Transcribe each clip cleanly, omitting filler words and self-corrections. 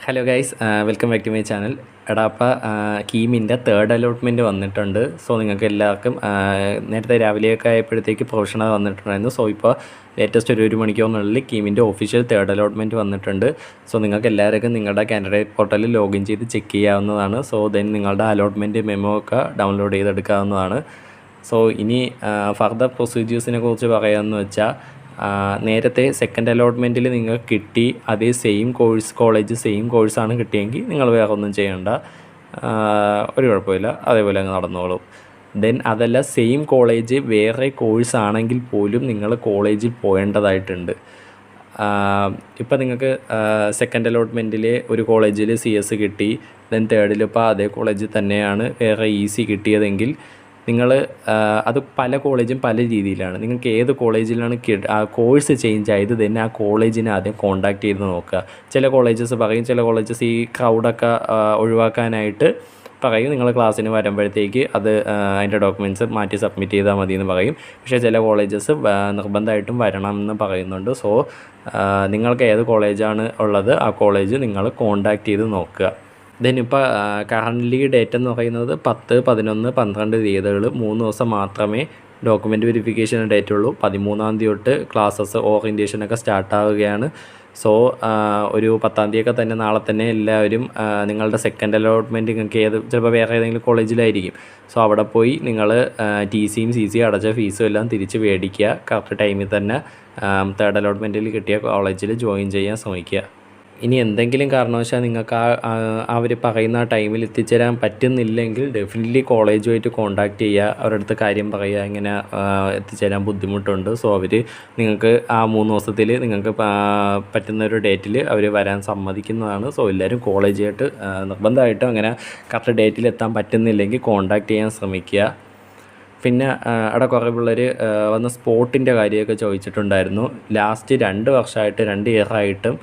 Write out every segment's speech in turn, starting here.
Hello guys, welcome back to my channel. എടാ അപ്പോൾ കീമിൻ്റെ തേർഡ് അലോട്ട്മെൻറ്റ് വന്നിട്ടുണ്ട്. സോ നിങ്ങൾക്ക് എല്ലാവർക്കും നേരത്തെ രാവിലെയൊക്കെ ആയപ്പോഴത്തേക്ക് പ്രൊഫഷണൽ വന്നിട്ടുണ്ടായിരുന്നു. സോ ഇപ്പോൾ ലേറ്റസ്റ്റ് ഒരു മണിക്കൂറിനുള്ളിൽ കീമിൻ്റെ ഒഫീഷ്യൽ തേർഡ് അലോട്ട്മെൻറ്റ് വന്നിട്ടുണ്ട്. സോ നിങ്ങൾക്ക് എല്ലാവർക്കും നിങ്ങളുടെ കാൻഡിഡേറ്റ് പോർട്ടലിൽ ലോഗിൻ ചെയ്ത് ചെക്ക് ചെയ്യാവുന്നതാണ്. സോ ദെൻ നിങ്ങളുടെ അലോട്ട്മെൻറ്റ് മെമ്മോ ഒക്കെ ഡൗൺലോഡ് ചെയ്തെടുക്കാവുന്നതാണ്. സോ ഇനി ഫർദർ പ്രൊസീജിയേഴ്സിനെ കുറിച്ച് പറയാമെന്ന് വെച്ചാൽ, നേരത്തെ സെക്കൻഡ് അലോട്ട്മെൻറ്റിൽ നിങ്ങൾക്ക് കിട്ടി അതേ സെയിം കോഴ്സാണ് കിട്ടിയെങ്കിൽ നിങ്ങൾ വേറെ ഒന്നും ചെയ്യേണ്ട, ഒരു കുഴപ്പമില്ല, അതേപോലെ അങ്ങ് നടന്നോളും. ദെൻ അതല്ല, സെയിം കോളേജ് വേറെ കോഴ്സാണെങ്കിൽ പോലും നിങ്ങൾ കോളേജിൽ പോകേണ്ടതായിട്ടുണ്ട്. ഇപ്പം നിങ്ങൾക്ക് സെക്കൻഡ് അലോട്ട്മെൻറ്റിൽ ഒരു കോളേജിൽ CS കിട്ടി, ദെൻ തേർഡിലിപ്പോൾ അതേ കോളേജിൽ തന്നെയാണ് വേറെ EC കിട്ടിയതെങ്കിൽ നിങ്ങൾ അത് പല കോളേജും പല രീതിയിലാണ്. നിങ്ങൾക്ക് ഏത് കോളേജിലാണ് ആ കോഴ്സ് ചേഞ്ച് ആയത് തന്നെ ആ കോളേജിനെ ആദ്യം കോൺടാക്ട് ചെയ്ത് നോക്കുക. ചില കോളേജസ് പറയും, ചില കോളേജസ് ഈ ക്രൗഡൊക്കെ ഒഴിവാക്കാനായിട്ട് പറയും, നിങ്ങൾ ക്ലാസ്സിന് വരുമ്പോഴത്തേക്ക് അത് അതിൻ്റെ ഡോക്യുമെൻറ്റ്സ് മാറ്റി സബ്മിറ്റ് ചെയ്താൽ മതി എന്ന് പറയും. പക്ഷേ ചില കോളേജസ് നിർബന്ധമായിട്ടും വരണം എന്ന് പറയുന്നുണ്ട്. സോ നിങ്ങൾക്ക് ഏത് കോളേജാണ് ഉള്ളത് ആ കോളേജ് നിങ്ങൾ കോൺടാക്ട് ചെയ്ത് നോക്കുക. ദെൻ ഇപ്പോൾ കറൻ്റ്ലി ഡേറ്റ് എന്ന് പറയുന്നത് 10, 11, 12 തീയതികൾ 3 ദിവസം മാത്രമേ ഡോക്യുമെൻറ്റ് വെരിഫിക്കേഷൻ ഡേറ്റ് ഉള്ളൂ. 13-ാം തീയതി തൊട്ട് ക്ലാസ്സസ് ഓറിയൻറ്റേഷനൊക്കെ സ്റ്റാർട്ടാവുകയാണ്. സോ ഒരു 10-ാം തീയതിയൊക്കെ തന്നെ, നാളെ തന്നെ എല്ലാവരും നിങ്ങളുടെ സെക്കൻഡ് അലോട്ട്മെൻറ്റ് നിങ്ങൾക്ക് ചിലപ്പോൾ വേറെ ഏതെങ്കിലും കോളേജിലായിരിക്കും. സോ അവിടെ പോയി നിങ്ങൾ TCയും CCയും അടച്ച ഫീസും എല്ലാം തിരിച്ച് മേടിക്കുക. കറക്റ്റ് ടൈമിൽ തന്നെ തേർഡ് അലോട്ട്മെൻറ്റിൽ കിട്ടിയ കോളേജിൽ ജോയിൻ ചെയ്യാൻ ശ്രമിക്കുക. ഇനി എന്തെങ്കിലും കാരണവശാൽ നിങ്ങൾക്ക് അവർ പറയുന്ന ആ ടൈമിൽ എത്തിച്ചേരാൻ പറ്റുന്നില്ലെങ്കിൽ ഡെഫിനറ്റ്ലി കോളേജുമായിട്ട് കോൺടാക്റ്റ് ചെയ്യുക, അവരുടെ അടുത്ത് കാര്യം പറയുക, ഇങ്ങനെ എത്തിച്ചേരാൻ ബുദ്ധിമുട്ടുണ്ട്. സോ അവർ നിങ്ങൾക്ക് ആ 3 ദിവസത്തിൽ നിങ്ങൾക്ക് പറ്റുന്ന ഒരു ഡേറ്റിൽ അവർ വരാൻ സമ്മതിക്കുന്നതാണ്. സോ എല്ലാവരും കോളേജായിട്ട് നിർബന്ധമായിട്ടും അങ്ങനെ കറക്റ്റ് ഡേറ്റിൽ എത്താൻ പറ്റുന്നില്ലെങ്കിൽ കോൺടാക്റ്റ് ചെയ്യാൻ ശ്രമിക്കുക. പിന്നെ അവിടെ കുറേ പിള്ളേർ വന്ന സ്പോട്ടിൻ്റെ കാര്യമൊക്കെ ചോദിച്ചിട്ടുണ്ടായിരുന്നു. ലാസ്റ്റ് 2 വർഷമായിട്ട് 2 ഇയറായിട്ടും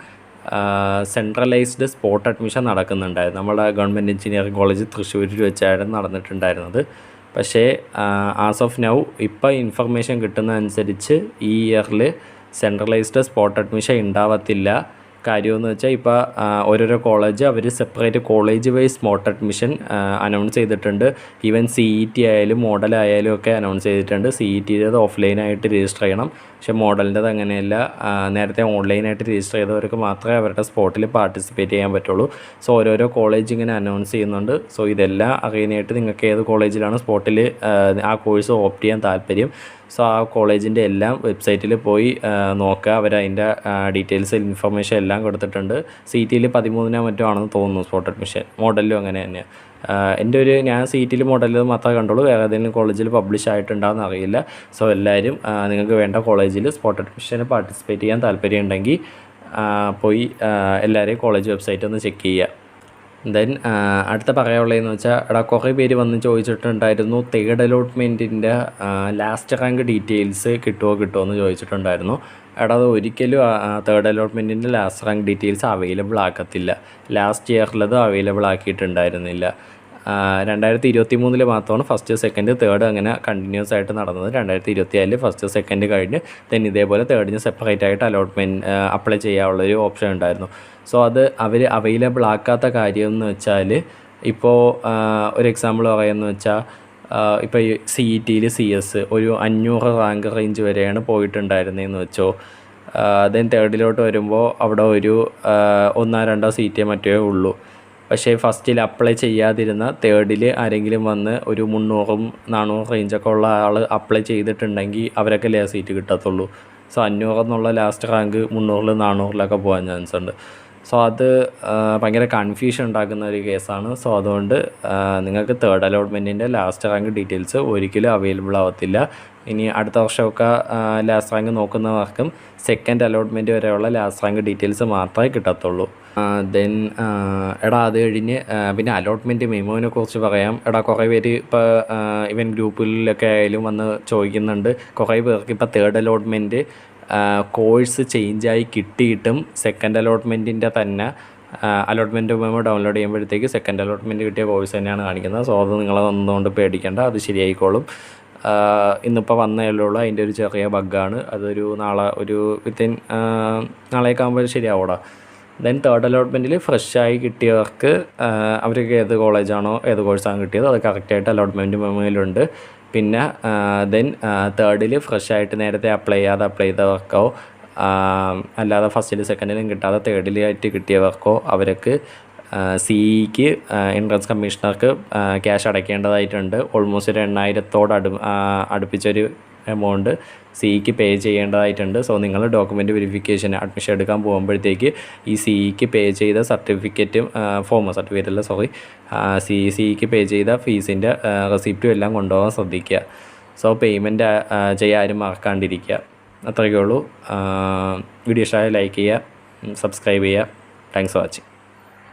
സെൻട്രലൈസ്ഡ് സ്പോട്ട് അഡ്മിഷൻ നടക്കുന്നുണ്ടായിരുന്നു. നമ്മുടെ ഗവൺമെൻറ് എഞ്ചിനീയറിംഗ് കോളേജ് തൃശ്ശൂരിൽ വെച്ചായിരുന്നു നടന്നിട്ടുണ്ടായിരുന്നത്. പക്ഷേ ആസ് ഓഫ് നൗ ഇപ്പോൾ ഇൻഫർമേഷൻ കിട്ടുന്നതനുസരിച്ച് ഈ ഇയറിൽ സെൻട്രലൈസ്ഡ് സ്പോട്ട് അഡ്മിഷൻ ഉണ്ടാവത്തില്ല. കാര്യമെന്ന് വെച്ചാൽ ഇപ്പോൾ ഓരോരോ കോളേജ് അവർ separate college wise spot admission announce ചെയ്തിട്ടുണ്ട്. ഈവൻ CET ആയാലും മോഡലായാലും ഒക്കെ അനൗൺസ് ചെയ്തിട്ടുണ്ട്. CETയുടേത് ഓഫ്ലൈനായിട്ട് രജിസ്റ്റർ ചെയ്യണം, പക്ഷേ മോഡലിൻ്റെത് അങ്ങനെയല്ല. നേരത്തെ ഓൺലൈനായിട്ട് രജിസ്റ്റർ ചെയ്തവർക്ക് മാത്രമേ അവരുടെ സ്പോട്ടിൽ പാർട്ടിസിപ്പേറ്റ് ചെയ്യാൻ പറ്റുള്ളൂ. സോ ഓരോരോ കോളേജ് ഇങ്ങനെ അനൗൺസ് ചെയ്യുന്നുണ്ട്. സോ ഇതെല്ലാം അറിയാനായിട്ട് നിങ്ങൾക്ക് ഏത് കോളേജിലാണ് സ്പോട്ടിൽ ആ കോഴ്സ് ഓപ്റ്റ് ചെയ്യാൻ താല്പര്യം, സോ ആ കോളേജിൻ്റെ എല്ലാം വെബ്സൈറ്റിൽ പോയി നോക്കുക. അവരതിൻ്റെ ഡീറ്റെയിൽസ് ഇൻഫർമേഷൻ എല്ലാം കൊടുത്തിട്ടുണ്ട്. CETയിൽ 13 മറ്റോ ആണെന്ന് തോന്നുന്നു സ്പോട്ട് അഡ്മിഷൻ. മോഡലിലും അങ്ങനെ തന്നെയാണ്. ഞാൻ CETയിൽ മോഡലിൽ മാത്രമേ കണ്ടുള്ളൂ, വേറെ ഏതെങ്കിലും കോളേജിൽ പബ്ലിഷ് ആയിട്ടുണ്ടാകുമെന്ന് അറിയില്ല. സോ എല്ലാവരും നിങ്ങൾക്ക് വേണ്ട കോളേജിൽ സ്പോട്ട് അഡ്മിഷന് പാർട്ടിസിപ്പേറ്റ് ചെയ്യാൻ താല്പര്യമുണ്ടെങ്കിൽ പോയി എല്ലാവരെയും കോളേജ് വെബ്സൈറ്റ് ഒന്ന് ചെക്ക് ചെയ്യുക. ദെൻ അടുത്ത പറയാനുള്ളതെന്ന് വെച്ചാൽ, കുറേ പേര് വന്ന് ചോദിച്ചിട്ടുണ്ടായിരുന്നു തേർഡ് അലോട്ട്മെൻറ്റിൻ്റെ ലാസ്റ്റ് റാങ്ക് ഡീറ്റെയിൽസ് കിട്ടുമോ എന്ന് ചോദിച്ചിട്ടുണ്ടായിരുന്നു. അത് ഒരിക്കലും തേർഡ് അലോട്ട്മെൻറ്റിൻ്റെ ലാസ്റ്റ് റാങ്ക് ഡീറ്റെയിൽസ് അവൈലബിൾ ആക്കത്തില്ല. ലാസ്റ്റ് ഇയറിലത് അവൈലബിൾ ആക്കിയിട്ടുണ്ടായിരുന്നില്ല. 2023 മാത്രമാണ് ഫസ്റ്റ്, സെക്കൻഡ്, തേർഡ് അങ്ങനെ കണ്ടിന്യൂസ് ആയിട്ട് നടന്നത്. 2024 ഫസ്റ്റ്, സെക്കൻഡ് കഴിഞ്ഞ് ദെൻ ഇതേപോലെ തേർഡിന് സെപ്പറേറ്റ് ആയിട്ട് അലോട്ട്മെൻറ്റ് അപ്ലൈ ചെയ്യാനുള്ളൊരു ഓപ്ഷൻ ഉണ്ടായിരുന്നു. സോ അത് അവർ അവൈലബിൾ ആക്കാത്ത കാര്യം എന്ന് വെച്ചാൽ, ഇപ്പോൾ ഒരു എക്സാമ്പിൾ പറയുമെന്ന് വെച്ചാൽ, ഇപ്പോൾ ഈ CETയിൽ CS ഒരു 500 റാങ്ക് റേഞ്ച് വരെയാണ് പോയിട്ടുണ്ടായിരുന്നതെന്ന് വെച്ചോ. ദെൻ തേർഡിലോട്ട് വരുമ്പോൾ അവിടെ ഒരു 1-2 സീറ്റേ മറ്റേ ഉള്ളൂ. പക്ഷേ ഫസ്റ്റിൽ അപ്ലൈ ചെയ്യാതിരുന്ന തേർഡിൽ ആരെങ്കിലും വന്ന് ഒരു 300-400 റേഞ്ചൊക്കെ ഉള്ള ആൾ അപ്ലൈ ചെയ്തിട്ടുണ്ടെങ്കിൽ അവരൊക്കെ സീറ്റ് കിട്ടത്തുള്ളൂ. സോ 500 എന്നുള്ള ലാസ്റ്റ് റാങ്ക് 300-400 പോകാൻ ചാൻസ് ഉണ്ട്. സോ അത് ഭയങ്കര കൺഫ്യൂഷൻ ഉണ്ടാക്കുന്ന ഒരു കേസാണ്. സോ അതുകൊണ്ട് നിങ്ങൾക്ക് തേർഡ് അലോട്ട്മെൻറ്റിൻ്റെ ലാസ്റ്റ് റാങ്ക് ഡീറ്റെയിൽസ് ഒരിക്കലും അവൈലബിൾ ആവത്തില്ല. ഇനി അടുത്ത വർഷമൊക്കെ ലാസ്റ്റ് റാങ്ക് നോക്കുന്നവർക്കും സെക്കൻഡ് അലോട്ട്മെൻറ്റ് വരെയുള്ള ലാസ്റ്റ് റാങ്ക് ഡീറ്റെയിൽസ് മാത്രമേ കിട്ടത്തുള്ളൂ. ദെൻ അത് കഴിഞ്ഞ് പിന്നെ അലോട്ട്മെൻറ്റ് മെമ്മോനെ കുറിച്ച് പറയാം. കുറേ പേര് ഇപ്പോൾ ഇവൻ ഗ്രൂപ്പിലൊക്കെ ആയാലും വന്ന് ചോദിക്കുന്നുണ്ട്. കുറേ പേർക്ക് ഇപ്പോൾ തേർഡ് അലോട്ട്മെൻറ്റ് കോഴ്സ് ചേഞ്ചായി കിട്ടിയിട്ടും സെക്കൻഡ് അലോട്ട്മെൻറ്റിൻ്റെ തന്നെ അലോട്ട്മെൻറ്റ് മെമ്മോ ഡൗൺലോഡ് ചെയ്യുമ്പോഴത്തേക്ക് സെക്കൻഡ് അലോട്ട്മെൻറ്റ് കിട്ടിയ കോഴ്സ് തന്നെയാണ് കാണിക്കുന്നത്. സോ അത് നിങ്ങൾ ഒന്നുകൊണ്ട് പേടിക്കേണ്ട, അത് ശരിയായിക്കോളും. ഇന്നിപ്പോൾ വന്നേ ഉള്ളൂ. അതിൻ്റെ ഒരു ചെറിയ ബഗ്ഗാണ്. അതൊരു നാളെ ഒരു വിത്തിൻ നാളേക്കാകുമ്പോൾ ശരിയാവൂടാ. ദെൻ തേർഡ് അലോട്ട്മെൻറ്റിൽ ഫ്രഷായി കിട്ടിയവർക്ക് അവർക്ക് ഏത് കോളേജാണോ ഏത് കോഴ്സാണ് കിട്ടിയത് അത് കറക്റ്റായിട്ട് അലോട്ട്മെൻറ്റ് മെമ്മോയിലുണ്ട്. പിന്നെ ദെൻ തേർഡിൽ ഫ്രഷായിട്ട് നേരത്തെ അപ്ലൈ ചെയ്തവർക്കോ അല്ലാതെ ഫസ്റ്റിലും സെക്കൻഡിലും കിട്ടാതെ തേർഡിലായിട്ട് കിട്ടിയവർക്കോ അവർക്ക് സിഇക്ക് എൻട്രൻസ് കമ്മീഷണർക്ക് ക്യാഷ് അടയ്ക്കേണ്ടതായിട്ടുണ്ട്. ഓൾമോസ്റ്റ് ഒരു 8,000 അടുപ്പിച്ചൊരു എമൗണ്ട് സിഇക്ക് പേ ചെയ്യേണ്ടതായിട്ടുണ്ട്. സോ നിങ്ങൾ ഡോക്യുമെൻറ്റ് വെരിഫിക്കേഷൻ അഡ്മിഷൻ എടുക്കാൻ പോകുമ്പോഴത്തേക്ക് ഈ സിഇക്ക് പേ ചെയ്ത സർട്ടിഫിക്കറ്റും സിഇക്ക് പേ ചെയ്ത ഫീസിൻ്റെ റെസിപ്റ്റും എല്ലാം കൊണ്ടുപോകാൻ ശ്രദ്ധിക്കുക. സോ പേയ്മെൻറ്റ് ചെയ്യാൻ ആരും മറക്കാണ്ടിരിക്കുക. അത്രയൊക്കെ ഉള്ളൂ. വീഡിയോ ഇഷ്ടമായ ലൈക്ക് ചെയ്യുക, സബ്സ്ക്രൈബ് ചെയ്യുക. Thanks for watching.